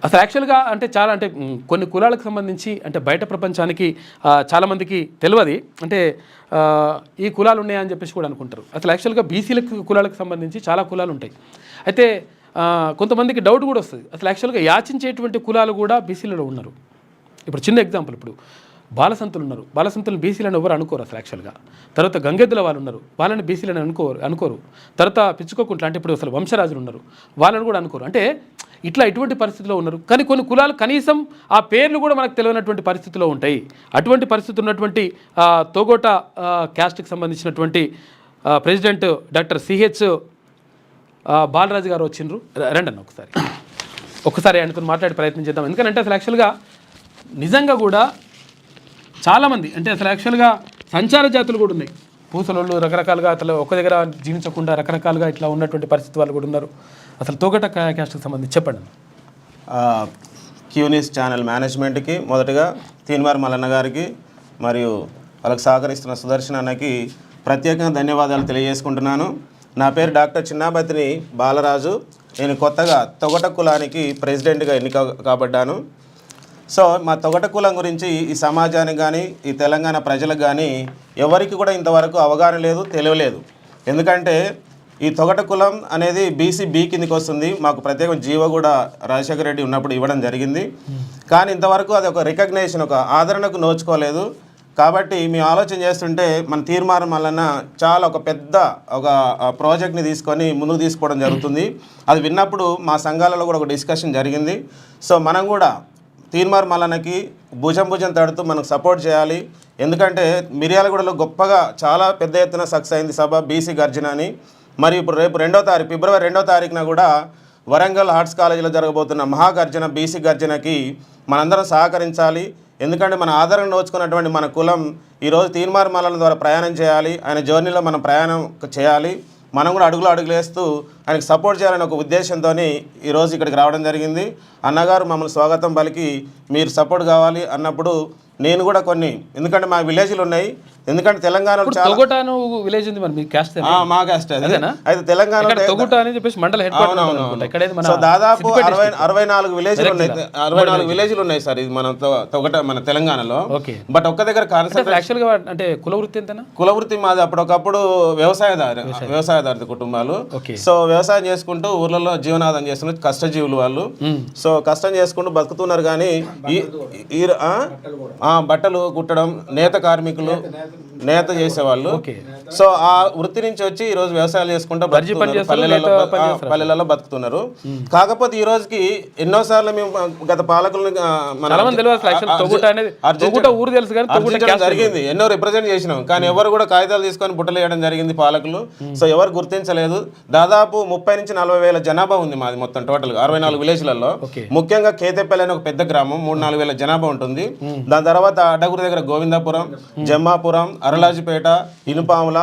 అసలు యాక్చువల్గా అంటే చాలా అంటే కొన్ని కులాలకు సంబంధించి అంటే బయట ప్రపంచానికి చాలామందికి తెలియదు అంటే ఈ కులాలు ఉన్నాయని చెప్పేసి కూడా అనుకుంటారు. అసలు యాక్చువల్గా బీసీలకు కులాలకు సంబంధించి చాలా కులాలు ఉంటాయి. అయితే కొంతమందికి డౌట్ కూడా వస్తుంది, అసలు యాక్చువల్గా యాచించేటువంటి కులాలు కూడా బీసీలలో ఉన్నారు. ఇప్పుడు చిన్న ఎగ్జాంపుల్, ఇప్పుడు బాలసంతులు ఉన్నారు, బాలసంతులు బీసీలను ఎవరు అనుకోరు అసలు యాక్చువల్గా. తర్వాత గంగెద్దుల వాళ్ళు ఉన్నారు, వాళ్ళని బీసీలను అనుకోరు. తర్వాత పిచ్చుకోకుంట్ల అంటే ఇప్పుడు అసలు వంశరాజులు ఉన్నారు, వాళ్ళని కూడా అనుకోరు. అంటే ఇటువంటి పరిస్థితిలో ఉన్నారు. కానీ కొన్ని కులాలు కనీసం ఆ పేర్లు కూడా మనకు తెలియనటువంటి పరిస్థితిలో ఉంటాయి. అటువంటి పరిస్థితి ఉన్నటువంటి తోగోట క్యాస్ట్కి సంబంధించినటువంటి ప్రెసిడెంట్ డాక్టర్ సిహెచ్ బాలరాజు గారు వచ్చిండ్రు. రండి అన్న ఒకసారి ఆయనతో మాట్లాడే ప్రయత్నం చేద్దాం. ఎందుకంటే అసలు యాక్చువల్గా నిజంగా కూడా చాలామంది అంటే అసలు యాక్చువల్గా సంచార జాతులు కూడా ఉన్నాయి. పూసలోళ్ళు రకరకాలుగా అసలు ఒక దగ్గర జీవించకుండా రకరకాలుగా ఇట్లా ఉన్నటువంటి పరిస్థితి వాళ్ళు కూడా ఉన్నారు. అసలు తోగట క్యాస్ట్కి సంబంధించి చెప్పండి. క్యూ న్యూస్ ఛానల్ మేనేజ్మెంట్కి మొదటగా తీన్మార్ మల్లన్న గారికి మరియు వాళ్ళకి సహకరిస్తున్న సుదర్శన్ అన్నకి ప్రత్యేకంగా ధన్యవాదాలు తెలియజేసుకుంటున్నాను. నా పేరు డాక్టర్ చిన్నాబతిని బాలరాజు. నేను కొత్తగా తొగట కులానికి ప్రెసిడెంట్గా ఎన్నిక కాబడ్డాను. సో మా తొగట కులం గురించి ఈ సమాజానికి కానీ ఈ తెలంగాణ ప్రజలకు కానీ ఎవరికి కూడా ఇంతవరకు అవగాహన లేదు, తెలియలేదు. ఎందుకంటే ఈ తొగట కులం అనేది బీసీ బి కిందకి వస్తుంది. మాకు ప్రత్యేకం జీవో కూడా రాజశేఖర రెడ్డి ఉన్నప్పుడు ఇవ్వడం జరిగింది. కానీ ఇంతవరకు అది ఒక రికగ్నేషన్, ఒక ఆదరణకు నోచుకోలేదు. కాబట్టి మేము ఆలోచన చేస్తుంటే మన తీర్మానం మల్లన్న చాలా ఒక పెద్ద ఒక ప్రాజెక్ట్ని తీసుకొని ముందుకు తీసుకోవడం జరుగుతుంది. అది విన్నప్పుడు మా సంఘాలలో కూడా ఒక డిస్కషన్ జరిగింది. సో మనం కూడా తీర్మార్ మల్లన్నకి భుజం తడుతూ మనకు సపోర్ట్ చేయాలి. ఎందుకంటే మిర్యాలగూడలో గొప్పగా చాలా పెద్ద ఎత్తున సక్సెస్ అయింది సభ బీసీ గర్జన అని. మరియు ఇప్పుడు రేపు ఫిబ్రవరి 2వ తారీఖున కూడా వరంగల్ ఆర్ట్స్ కాలేజీలో జరగబోతున్న మహాగర్జన బీసీ గర్జనకి మనందరం సహకరించాలి. ఎందుకంటే మన ఆదరణ నోచుకున్నటువంటి మన కులం ఈరోజు తీన్మార్ మల్లన్న ద్వారా ప్రయాణం చేయాలి. ఆయన జర్నీలో మనం ప్రయాణం చేయాలి. మనం కూడా అడుగులు వేస్తూ ఆయనకు సపోర్ట్ చేయాలని ఒక ఉద్దేశంతో ఈరోజు ఇక్కడికి రావడం జరిగింది. అన్నగారు మమ్మల్ని స్వాగతం పలికి మీరు సపోర్ట్ కావాలి అన్నప్పుడు నేను కూడా కొన్ని, ఎందుకంటే మా విలేజ్లు ఉన్నాయి. ఎందుకంటే తెలంగాణలో విలేజ్ ఉంది మా క్యాస్ట్ అయితే తెలంగాణ దాదాపు 64 విలేజ్లు ఉన్నాయి. 64 విలేజ్లు ఉన్నాయి సార్. ఇది మన తొగట మన తెలంగాణలో. బట్ ఒక్క దగ్గర కాన్సెప్ట్ అంటే కులవృత్తి ఎంతనా? కులవృత్తి మాది అప్పటికప్పుడు వ్యవసాయదారి కుటుంబాలు. సో వ్యవసాయం చేసుకుంటూ ఊర్లలో జీవనాధారం చేస్తున్నారు, కష్టజీవులు వాళ్ళు. సో కష్టం చేసుకుంటూ బతుకుతున్నారు. కానీ బట్టలు కుట్టడం, నేత కార్మికులు, నేత చేసేవాళ్ళు. సో ఆ వృత్తి నుంచి వచ్చి ఈ రోజు వ్యవసాయాలు చేసుకుంటూ పల్లెలలో బతుకుతున్నారు. కాకపోతే ఈ రోజుకి ఎన్నోసార్లు మేము గత పాలకులను జరిగింది, ఎన్నో రిప్రజెంట్ చేసినాం. కానీ ఎవరు కూడా కాగితాలు తీసుకొని బుట్టలు వేయడం జరిగింది పాలకులు. సో ఎవరు గుర్తించలేదు. దాదాపు 30 నుంచి 40 వేల జనాభా ఉంది మాది మొత్తం టోటల్ 64 విలేజ్లలో. ముఖ్యంగా కేతేపల్లి అనే ఒక పెద్ద గ్రామం, 3-4 వేల జనాభా ఉంటుంది. దాని తర్వాత అడ్డగురి దగ్గర గోవిందాపురం, జమ్మాపురం, అరలాజిపేట, ఇనుపాముల,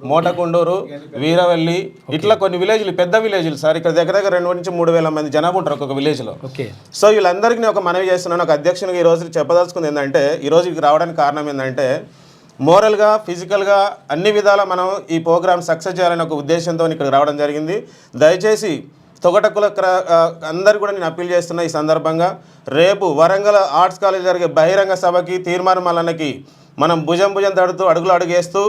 మోటకొండూరు, వీరవల్లి, ఇట్లా కొన్ని విలేజ్లు, పెద్ద విలేజ్లు సార్. ఇక్కడ దగ్గర 2 నుంచి 3 వేల మంది జనాభా ఉంటారు ఒక్కొక్క విలేజ్లో. సో వీళ్ళందరికీ ఒక మనవి చేస్తున్నాను. ఒక అధ్యక్షునిగా ఈ రోజు చెప్పదలుచుకుంది ఏంటంటే, ఈ రోజు రావడానికి కారణం ఏంటంటే మోరల్గా, ఫిజికల్గా అన్ని విధాల మనం ఈ ప్రోగ్రామ్ సక్సెస్ చేయాలని ఒక ఉద్దేశంతో ఇక్కడికి రావడం జరిగింది. దయచేసి తొగట కుల అందరు కూడా నేను అప్పీల్ చేస్తున్నా ఈ సందర్భంగా, రేపు వరంగల్ ఆర్ట్స్ కాలేజ్ జరిగే బహిరంగ సభకి తీర్మార్ మల్లన్నకి మనం భుజం తడుతూ అడుగేస్తూ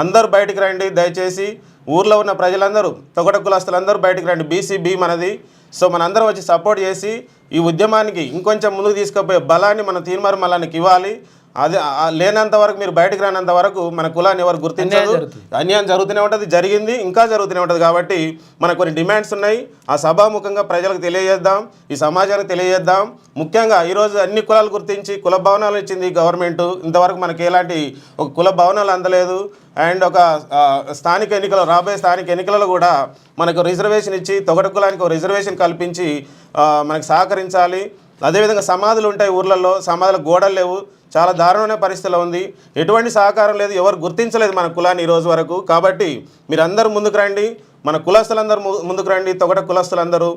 అందరూ బయటికి రండి. దయచేసి ఊర్లో ఉన్న ప్రజలందరూ, తొగట కులస్తులందరూ బయటికి రండి. బీసీ బి మనది. సో మనందరం వచ్చి సపోర్ట్ చేసి ఈ ఉద్యమానికి ఇంకొంచెం ముందుకు తీసుకుపోయే బలాన్ని మన తీర్మార్ మల్లన్నకి ఇవ్వాలి. అది లేనంత వరకు, మీరు బయటకు రానంత వరకు మన కులాన్ని ఎవరు గుర్తించదు. అన్యాయం జరుగుతూనే ఉంటుంది, జరిగింది, ఇంకా జరుగుతూనే ఉంటుంది. కాబట్టి మనకు కొన్ని డిమాండ్స్ ఉన్నాయి. ఆ సభాముఖంగా ప్రజలకు తెలియజేద్దాం, ఈ సమాజానికి తెలియజేద్దాం. ముఖ్యంగా ఈరోజు అన్ని కులాలు గుర్తించి కుల భవనాలు ఇచ్చింది గవర్నమెంట్. ఇంతవరకు మనకి ఎలాంటి ఒక కుల భవనాలు అందలేదు. అండ్ ఒక స్థానిక ఎన్నికలు, రాబోయే స్థానిక ఎన్నికలలో కూడా మనకు రిజర్వేషన్ ఇచ్చి తొగట కులానికి ఒక రిజర్వేషన్ కల్పించి మనకు సహకరించాలి. అదేవిధంగా సమాధులు ఉంటాయి ఊర్లలో, సమాధుల గోడలు లేవు, చాలా దారుణమైన పరిస్థితిలో ఉంది. ఎటువంటి సహకారం లేదు, ఎవరు గుర్తించలేదు మన కులాన్ని ఈ రోజు వరకు. కాబట్టి మీరందరూ ముందుకు రండి, మన కులస్తులందరూ ముందుకు రండి. తొగట కులస్తులందరూ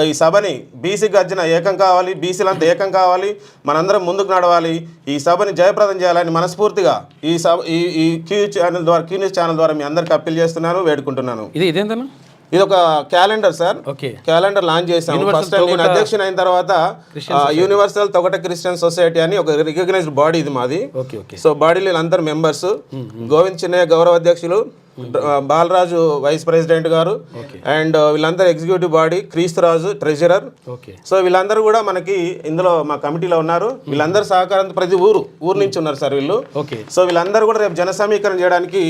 ఈ సభని బీసీ గర్జన ఏకం కావాలి, బీసీలంతా ఏకం కావాలి, మనందరం ముందుకు నడవాలి. ఈ సభని జయప్రదం చేయాలని మనస్ఫూర్తిగా ఈ క్యూ న్యూస్ ఛానల్ ద్వారా మీ అందరికీ అప్పీల్ చేస్తున్నాను, వేడుకుంటున్నాను. ఇదేంటన్నా ఇది ఒక calendar sir. Okay. Calendar launch చేసాము ఫస్ట్ టైం. నేను అధ్యక్షుని అయిన తర్వాత యూనివర్సల్ తొగట క్రిస్టియన్ సొసైటీ అని ఒక రికగ్నైజ్డ్ బాడీ ఇది మాది. సో బాడీలో వీళ్ళందరూ మెంబర్స్. గోవింద్ చిన్నయ్య గౌరవ అధ్యక్షులు, బాలరాజు వైస్ ప్రెసిడెంట్ గారు, అండ్ వీళ్ళందరూ ఎగ్జిక్యూటివ్ బాడీ, క్రీస్తురాజు ట్రెజరర్. సో వీళ్ళందరూ కూడా మనకి ఇందులో మా కమిటీలో ఉన్నారు. వీళ్ళందరూ సహకారం ప్రతి ఊరు నుంచి ఉన్నారు సార్ వీళ్ళు. సో వీళ్ళందరూ కూడా రేపు జన సమీకరణ చేయడానికి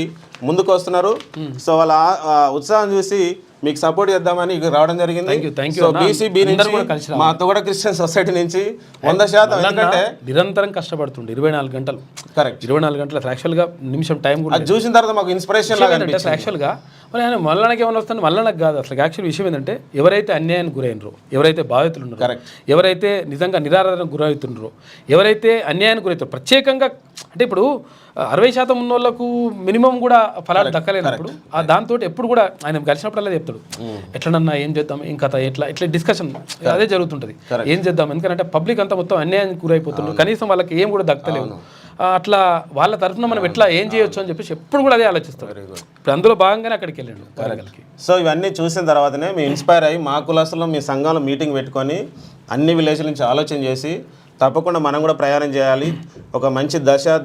ముందుకు వస్తున్నారు. సో వాళ్ళ ఉత్సాహం చూసి మీకు సపోర్ట్ చేద్దామని రావడం జరిగింది. సో బీసీబీ నుంచి మా తొగట క్రిస్టియన్ సొసైటీ నుంచి 100%. ఎందుకంటే నిరంతరం కష్టపడుతుండే 24 గంటలు. కరెక్ట్. 24 గంటలు యాక్చువల్గా నిమిషం టైం కూడా చూసిన తర్వాత మాకు ఇన్స్పిరేషన్ లాగా యాక్చువల్గా మరి ఆయన మళ్ళీ ఏమైనా వస్తుంది, మళ్ళీ నాకు కాదు. అసలు యాక్చువల్ విషయం ఏంటంటే ఎవరైతే అన్యాయానికి గురైనరో, ఎవరైతే బాధితులు ఉన్నారో, ఎవరైతే నిజంగా నిరాధారణకు గురవుతున్నారో, ఎవరైతే అన్యాయానికి గురవుతారో, ప్రత్యేకంగా అంటే ఇప్పుడు 60% ఉన్న వాళ్ళకు మినిమం కూడా ఫలాలు దక్కలేనప్పుడు దాంతో ఎప్పుడు కూడా ఆయన కలిసినప్పుడల్లా చెప్తాడు ఎట్లనన్నా ఏం చేద్దాం, ఏం కథ, ఎట్లా డిస్కషన్ అదే జరుగుతుంటుంది. ఏం చేద్దాం, ఎందుకంటే పబ్లిక్ అంతా మొత్తం అన్యాయానికి గురైపోతున్నారు, కనీసం వాళ్ళకి ఏం కూడా దక్కలేవు. అట్లా వాళ్ళ తరఫున మనం ఎట్లా ఏం చేయొచ్చు అని చెప్పేసి ఎప్పుడు కూడా అదే ఆలోచిస్తాం. ఇప్పుడు అందులో భాగంగానే అక్కడికి వెళ్ళండి. సో ఇవన్నీ చూసిన తర్వాతనే మేము ఇన్స్పైర్ అయ్యి మా కులాసులో మీ సంఘంలో మీటింగ్ పెట్టుకొని అన్ని విలేజ్ల నుంచి ఆలోచన చేసి తప్పకుండా మనం కూడా ప్రయాణం చేయాలి, ఒక మంచి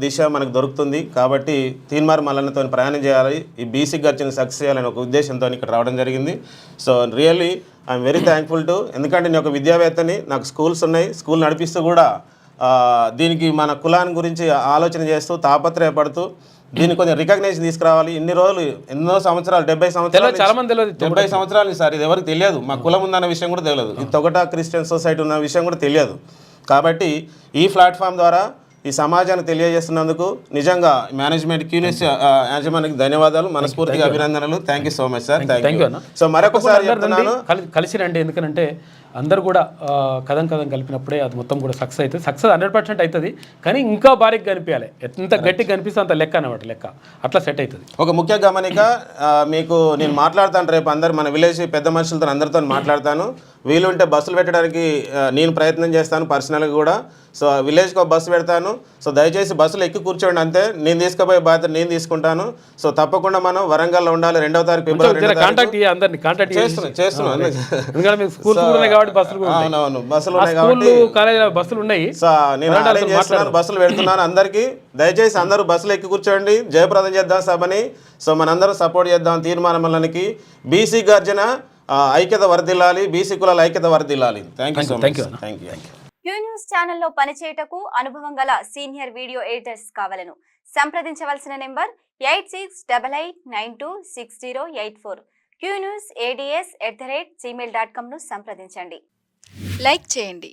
దిశ మనకు దొరుకుతుంది కాబట్టి తీన్మార్ మల్లన్నతో ప్రయాణం చేయాలి, ఈ బీసీ గర్జన సక్సెస్ చేయాలని ఒక ఉద్దేశంతో ఇక్కడ రావడం జరిగింది. So really I'm very thankful to. ఎందుకంటే నేను ఒక విద్యావేత్తని, నాకు స్కూల్స్ ఉన్నాయి, స్కూల్ నడిపిస్తూ కూడా దీనికి మన కులాన్ని గురించి ఆలోచన చేస్తూ తాపత్రయపడుతూ దీన్ని కొంచెం రికగ్నైజేషన్ తీసుకురావాలి. ఇన్ని రోజులు ఎన్నో సంవత్సరాలు 70 సంవత్సరాలు చాలా మంది తెలియదు, 70 సంవత్సరాలు సార్ ఇది ఎవరికి తెలియదు. మా కులం ఉందన్న విషయం కూడా తెలియదు, ఈ తొగట క్రిస్టియన్ సొసైటీ ఉన్న విషయం కూడా తెలియదు. కాబట్టి ఈ ప్లాట్ఫామ్ ద్వారా ఈ సమాజానికి తెలియజేస్తున్నందుకు నిజంగా మేనేజ్మెంట్ క్యూనియస్ యాజమాన్యానికి ధన్యవాదాలు, మనస్ఫూర్తిగా అభినందనలు. Thank you so much sir. Thank you. So మరొకసారి చెప్తున్నాను, కలిసి రండి. ఎందుకంటే అందరు కూడా కథం కలిపినప్పుడే అది మొత్తం కూడా సక్సెస్ అవుతుంది. సక్సెస్ 100% అవుతుంది, కానీ ఇంకా భారీగా కనిపించాలి. ఎంత గట్టిగా కనిపిస్తే అంత లెక్క అనమాట, లెక్క అట్లా సెట్ అవుతుంది. ఒక ముఖ్య గమనిక మీకు నేను మాట్లాడతాను రేపు అందరు మన విలేజ్ పెద్ద మనుషులతో అందరితో మాట్లాడతాను. వీలుంటే బస్సులు పెట్టడానికి నేను ప్రయత్నం చేస్తాను పర్సనల్గా కూడా. సో విలేజ్కి ఒక బస్సు పెడతాను. సో దయచేసి బస్సులో ఎక్కి కూర్చోండి అంతే, నేను తీసుకుపోయే బాధ్యత నేను తీసుకుంటాను. సో తప్పకుండా మనం వరంగల్లో ఉండాలి 2వ తారీఖు ఫిబ్రవరి. అవునవును బస్సులు ఉన్నాయి కాబట్టి బస్సులు ఉన్నాయి. సో నేను అరేంజ్ చేస్తున్నాను, బస్సులు పెడుతున్నాను అందరికీ. దయచేసి అందరూ బస్సులు ఎక్కి కూర్చోండి, జయప్రదం చేద్దాం సభని. సో మనందరం సపోర్ట్ చేద్దాం తీర్మానం మల్లన్నకి. బీసీ గర్జన ఐక్యత వర్ధిల్లాలి, బీసీ కులాల ఐక్యత వర్ధిల్లాలి. Thank you so much. Thank you. Q news ఛానల్లో పనిచేయటకు అనుభవం గల సీనియర్ వీడియో ఎడిటర్స్ కావాలను సంప్రదించవలసిన నెంబర్ 8688926084. qnewsads@gmail.com ను సంప్రదించండి. లైక్ చేయండి,